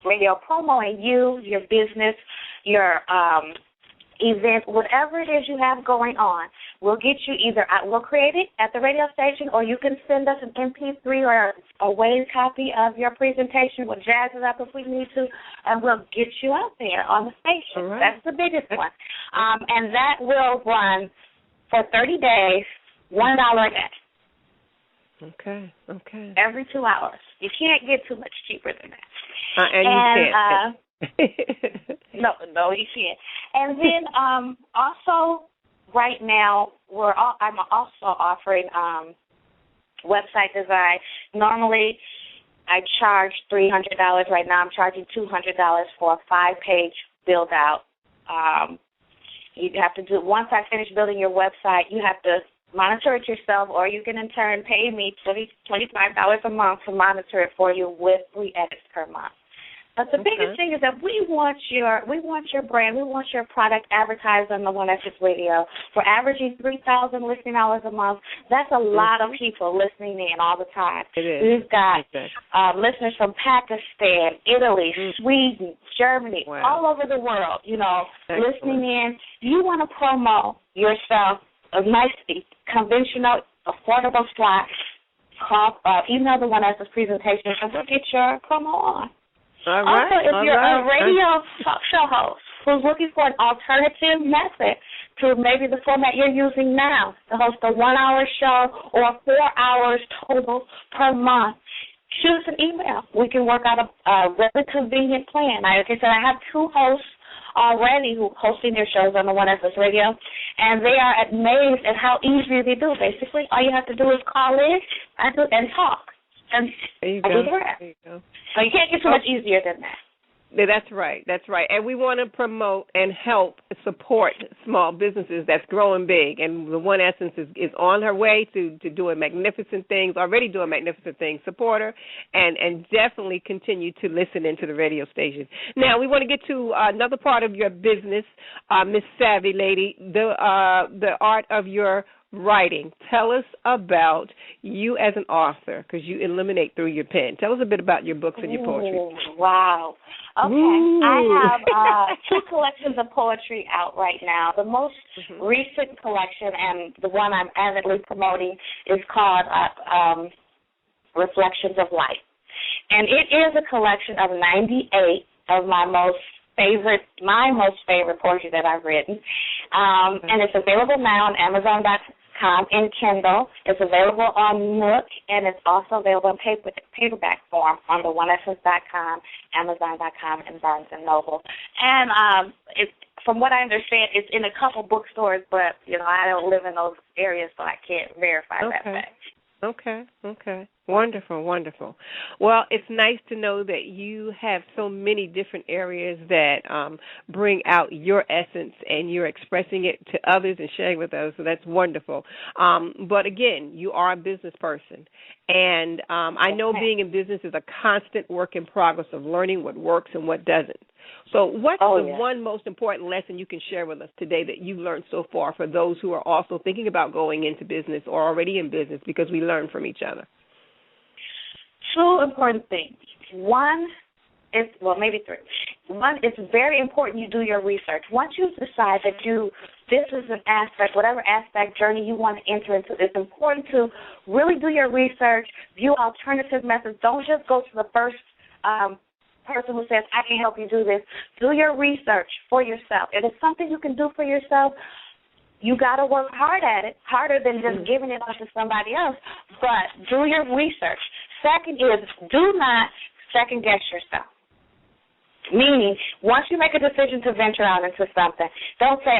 Radio, promoting you, your business, your event, whatever it is you have going on. We'll get you we'll create it at the radio station, or you can send us an MP3 or a WAV copy of your presentation. We'll jazz it up if we need to, and we'll get you out there on the station. Right. That's the biggest one. And that will run for 30 days, $1 a day. Okay. Every 2 hours. You can't get too much cheaper than that. And you can't. No, you can't. And then also right now I'm also offering website design. Normally I charge $300. Right now I'm charging $200 for a 5-page build out. You have to do, once I finish building your website, you have to monitor it yourself, or you can in turn pay me $25 a month to monitor it for you with 3 edits per month. But the biggest thing is that we want your brand, we want your product advertised on the One-Essence Radio. We're averaging 3,000 listening hours a month. That's a lot of people listening in all the time. It is. We've got listeners from Pakistan, Italy, Sweden, Germany, all over the world, listening in. You want to promote yourself a nice, conventional, affordable slot. Email the One-Essence presentation, and we'll get your promo on. Also, if you're a radio talk show host who's looking for an alternative method to maybe the format you're using now, to host a 1-hour show or 4 hours total per month, shoot us an email. We can work out a really convenient plan. Like I said, I have 2 hosts already who hosting their shows on the One-Essence Radio, and they are amazed at how easy they do. Basically, all you have to do is call in and talk. And there you go. There you go. So you can't get too much easier than that. That's right. And we want to promote and help support small businesses that's growing big. And the One-Essence is on her way to doing magnificent things, already doing magnificent things. Support her and definitely continue to listen into the radio station. Now, we want to get to another part of your business, Miss Savvy Lady, the art of your writing. Tell us about you as an author, because you eliminate through your pen. Tell us a bit about your books and your poetry. Wow. Okay. Ooh. I have 2 collections of poetry out right now. The most recent collection, and the one I'm avidly promoting, is called Reflections of Light. And it is a collection of 98 of my most favorite poetry that I've written. And it's available now on Amazon.com in Kindle. It's available on Nook, and it's also available in paperback form on the OneEssence.com, Amazon.com, and Barnes & Noble. And from what I understand, it's in a couple bookstores, but, I don't live in those areas, so I can't verify that fact. Okay. Wonderful. Well, it's nice to know that you have so many different areas that bring out your essence, and you're expressing it to others and sharing with others, so that's wonderful. But again, you are a business person, and I know being in business is a constant work in progress of learning what works and what doesn't. So what's the one most important lesson you can share with us today that you've learned so far for those who are also thinking about going into business or already in business, because we learn from each other? 2 important things. One is, maybe 3. One, it's very important you do your research. Once you decide that this is an aspect, whatever aspect journey you want to enter into, it's important to really do your research, view alternative methods. Don't just go to the first person who says, I can help you do this. Do your research for yourself. If it's something you can do for yourself, you got to work hard at it, harder than just giving it up to somebody else, but do your research. Second is, do not second-guess yourself. Meaning, once you make a decision to venture out into something, don't say,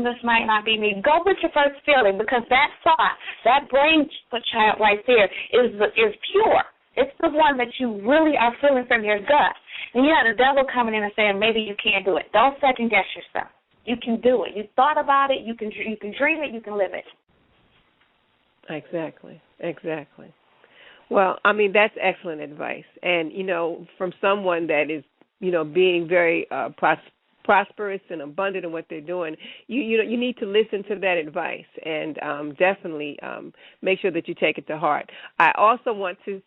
this might not be me. Go with your first feeling, because that thought, that brain child right there is pure. It's the one that you really are feeling from your gut. And you have the devil coming in and saying, maybe you can't do it. Don't second-guess yourself. You can do it. You thought about it. You can dream it. You can live it. Exactly. Well, that's excellent advice. And, from someone that is, being very prosperous and abundant in what they're doing, you need to listen to that advice and definitely make sure that you take it to heart. I also want to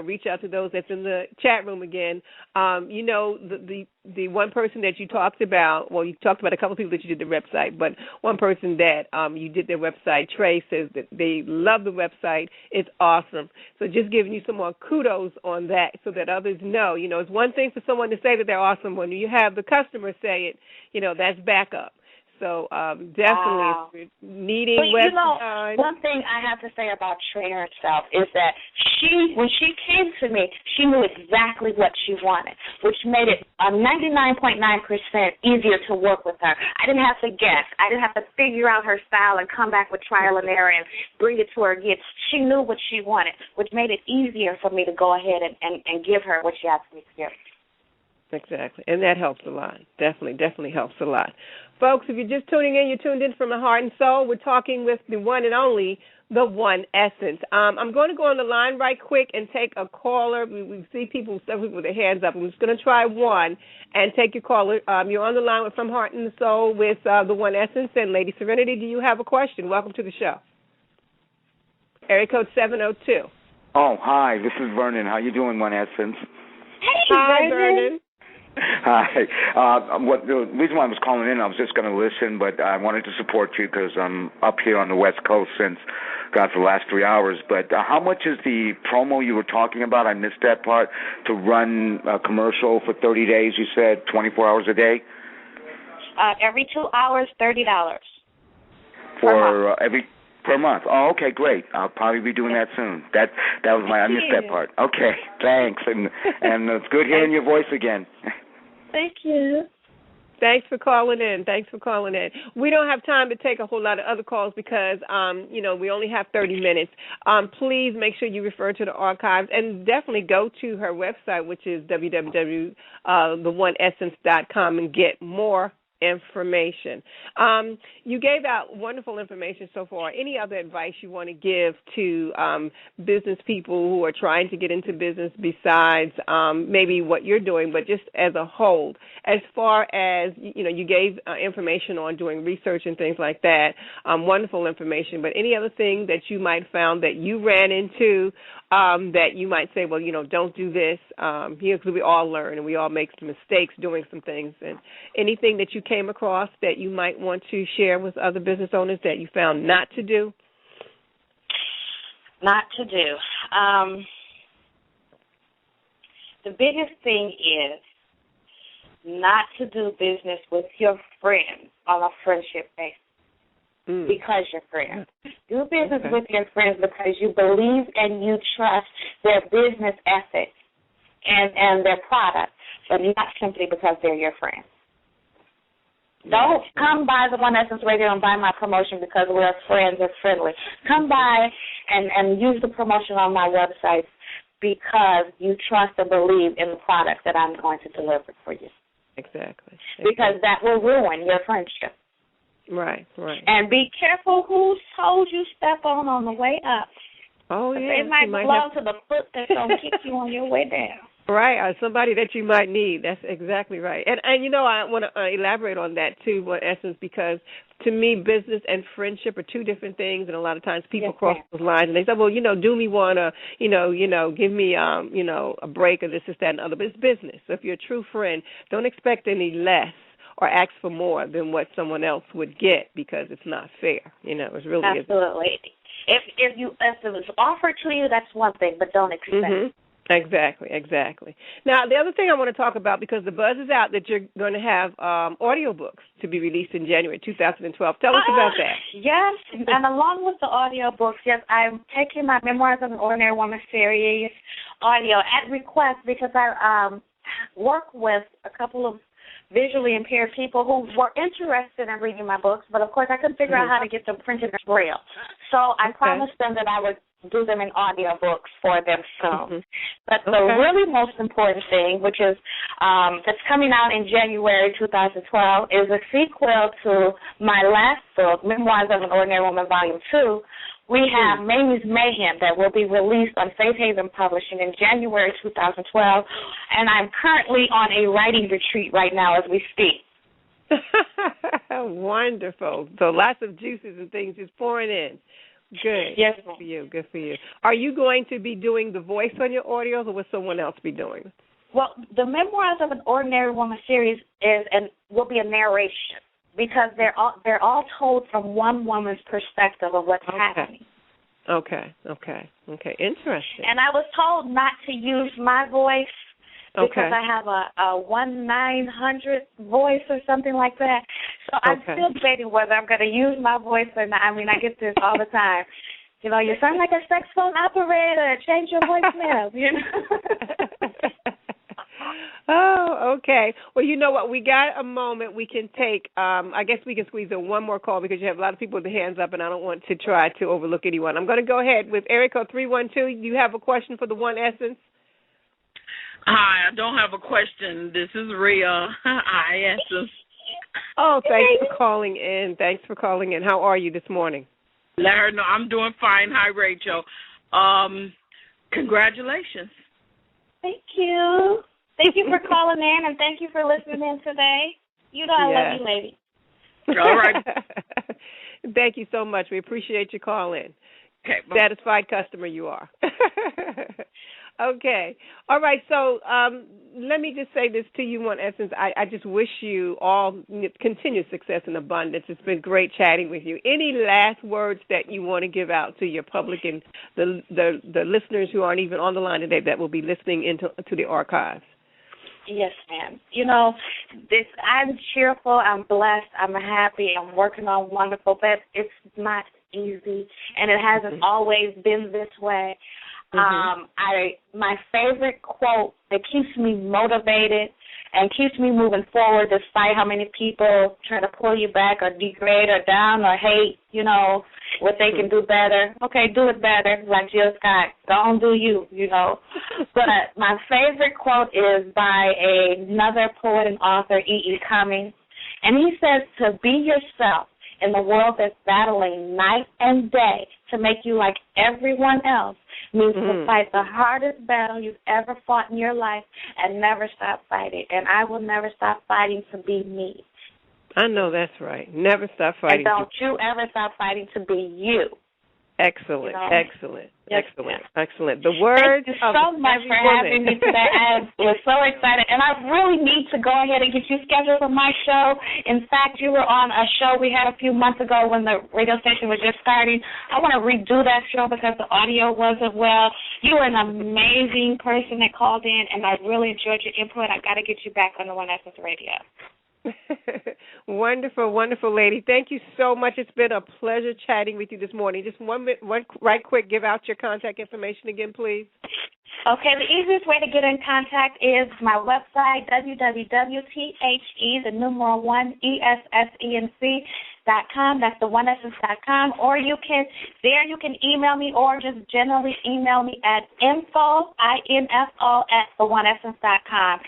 reach out to those that's in the chat room again. The one person that you talked about, well, you talked about a couple of people that you did the website, but one person that you did their website, Trey, says that they love the website. It's awesome. So just giving you some more kudos on that so that others know. It's one thing for someone to say that they're awesome. When you have the customer say it, that's backup. So definitely, if you're needing website. One thing I have to say about Trey herself is that when she came to me, she knew exactly what she wanted, which made it 99.9% easier to work with her. I didn't have to guess. I didn't have to figure out her style and come back with trial and error and bring it to her again. She knew what she wanted, which made it easier for me to go ahead and give her what she asked me to give. Exactly, and that helps a lot. Definitely helps a lot. Folks, if you're just tuning in, you're tuned in from the heart and soul. We're talking with the one and only, the One Essence. I'm going to go on the line right quick and take a caller. We see several people with their hands up. I'm just going to try one and take your caller. You're on the line with From Heart and Soul with the One Essence. And Lady Serenity, do you have a question? Welcome to the show. Area code 702. Oh, hi. This is Vernon. How you doing, One Essence? Hey, hi, Vernon. Hi. The reason why I was calling in, I was just going to listen, but I wanted to support you because I'm up here on the West Coast for the last 3 hours. But how much is the promo you were talking about? I missed that part. To run a commercial for 30 days, you said, 24 hours a day? Every 2 hours, $30. Per month. Oh, okay, great. I'll probably be doing that soon. That was I missed that part. Okay, thanks, and it's good hearing your voice again. Thank you. Thanks for calling in. We don't have time to take a whole lot of other calls because, we only have 30 minutes. Please make sure you refer to the archives and definitely go to her website, which is www.theoneessence.com, and get more information. You gave out wonderful information so far. Any other advice you want to give to business people who are trying to get into business besides maybe what you're doing, but just as a whole? As far as, you gave information on doing research and things like that, wonderful information, but any other thing that you might found that you ran into that you might say, well, don't do this, because we all learn and we all make some mistakes doing some things. And anything that you came across that you might want to share with other business owners that you found not to do? Not to do. The biggest thing is not to do business with your friends on a friendship basis. Because you're friends. Do business with your friends because you believe and you trust their business ethics and their product, but not simply because they're your friends. Don't come by the One Essence Radio and buy my promotion because we're friends or friendly. Come by and use the promotion on my website because you trust and believe in the product that I'm going to deliver for you. Exactly. Because that will ruin your friendship. Right. And be careful whose toes you step on the way up. Oh, yeah. They might belong to the foot that's going to kick you on your way down. Right, somebody that you might need. That's exactly right. And I want to elaborate on that, too, One Essence, because to me, business and friendship are two different things, and a lot of times people cross those lines, and they say, well, do me one, or, give me, a break, or this, that, and other. But it's business. So if you're a true friend, don't expect any less or ask for more than what someone else would get because it's not fair. It's really absolutely. If it was offered to you, that's one thing, but don't expect. Mm-hmm. Exactly. Now, the other thing I want to talk about, because the buzz is out that you're going to have audiobooks to be released in January 2012. Tell us about that. Yes, and along with the audiobooks, yes, I'm taking my Memoirs of an Ordinary Woman series audio at request because I work with a couple of visually impaired people who were interested in reading my books, but of course I couldn't figure out how to get them printed in Braille. So I promised them that I would do them in audiobooks for them soon. But the really most important thing, which is that's coming out in January 2012, is a sequel to my last book, Memoirs of an Ordinary Woman, Volume 2. We have Mamie's Mayhem that will be released on Faith Haven Publishing in January 2012, and I'm currently on a writing retreat right now as we speak. Wonderful. So lots of juices and things just pouring in. Good. Yes, Good for you. Good for you. Are you going to be doing the voice on your audios, or will someone else be doing? Well, the Memoirs of an Ordinary Woman series will be a narration because they're all told from one woman's perspective of what's happening. Okay. Interesting. And I was told not to use my voice because I have a 1-900 voice or something like that. So I'm still debating whether I'm going to use my voice or not. I mean, I get this all the time. You know, you sound like a sex phone operator. Change your voicemail. You know. Oh, okay. Well, you know what? We got a moment we can take. I guess we can squeeze in one more call because you have a lot of people with their hands up, and I don't want to try to overlook anyone. I'm going to go ahead with area code 312. You have a question for the One Essence? Hi, I don't have a question. This is Rhea. Hi, Essence. Oh, thanks for calling in. How are you this morning? Let her know I'm doing fine. Hi, Rachel. Congratulations. Thank you. Thank you for calling in, and thank you for listening in today. You know I love you, lady. All right. Thank you so much. We appreciate your call in. Okay. Satisfied customer you are. Okay. All right. So let me just say this to you, One Essence. I just wish you all continued success and abundance. It's been great chatting with you. Any last words that you want to give out to your public and the listeners who aren't even on the line today that will be listening to the archives? Yes, ma'am. You know, I'm cheerful, I'm blessed, I'm happy, I'm working on wonderful, but it's not easy, and it hasn't always been this way. My favorite quote that keeps me motivated and keeps me moving forward despite how many people try to pull you back or degrade or down or hate, you know, what they can do better. Okay, do it better, like Jill Scott. Don't do you, you know. But my favorite quote is by another poet and author, E.E. Cummings, and he says to be yourself in the world that's battling night and day to make you like everyone else means to fight the hardest battle you've ever fought in your life and never stop fighting. And I will never stop fighting to be me. I know that's right. Never stop fighting. And don't you ever stop fighting to be you. Excellent, you know? Excellent. The Thank words you so much for having me today. I was so excited, and I really need to go ahead and get you scheduled for my show. In fact, you were on a show we had a few months ago when the radio station was just starting. I want to redo that show because the audio wasn't well. You were an amazing person that called in, and I really enjoyed your input. I got to get you back on the One Essence Radio. Wonderful, wonderful lady. Thank you so much. It's been a pleasure chatting with you this morning. Just one right quick, give out your contact information again, please. Okay, the easiest way to get in contact is my website, www.the1ESSENC.com. That's the1essence.com. Or you can email me or just generally email me at info@the1essence.com.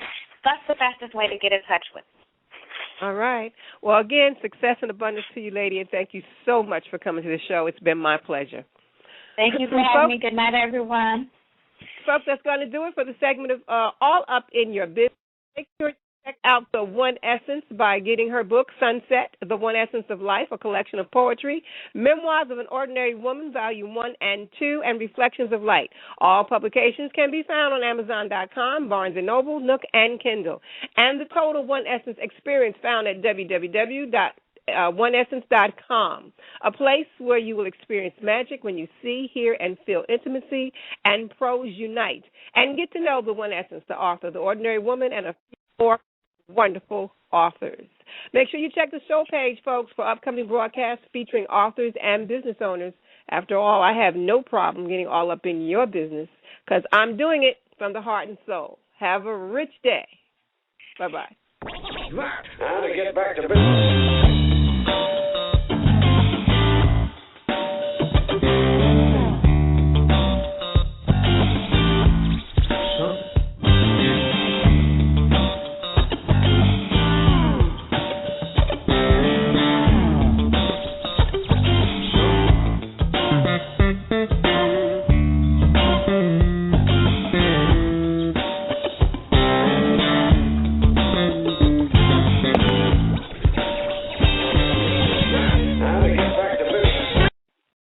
That's the fastest way to get in touch with me. All right. Well, again, success and abundance to you, lady, and thank you so much for coming to the show. It's been my pleasure. Thank you for having me. Good night, everyone. Folks, that's going to do it for the segment of All Up in Your Business. Make sure you check out The One Essence by getting her book, Sunset, The One Essence of Life, a collection of poetry, Memoirs of an Ordinary Woman, Volume 1 and 2, and Reflections of Light. All publications can be found on Amazon.com, Barnes & Noble, Nook, and Kindle. And the total One Essence experience found at www.oneessence.com, a place where you will experience magic when you see, hear, and feel intimacy and pros unite, and get to know the One Essence, the author, the ordinary woman, and a few more wonderful authors. Make sure you check the show page, folks, for upcoming broadcasts featuring authors and business owners. After all, I have no problem getting all up in your business because I'm doing it from the heart and soul. Have a rich day. Bye-bye. Now to get back to business.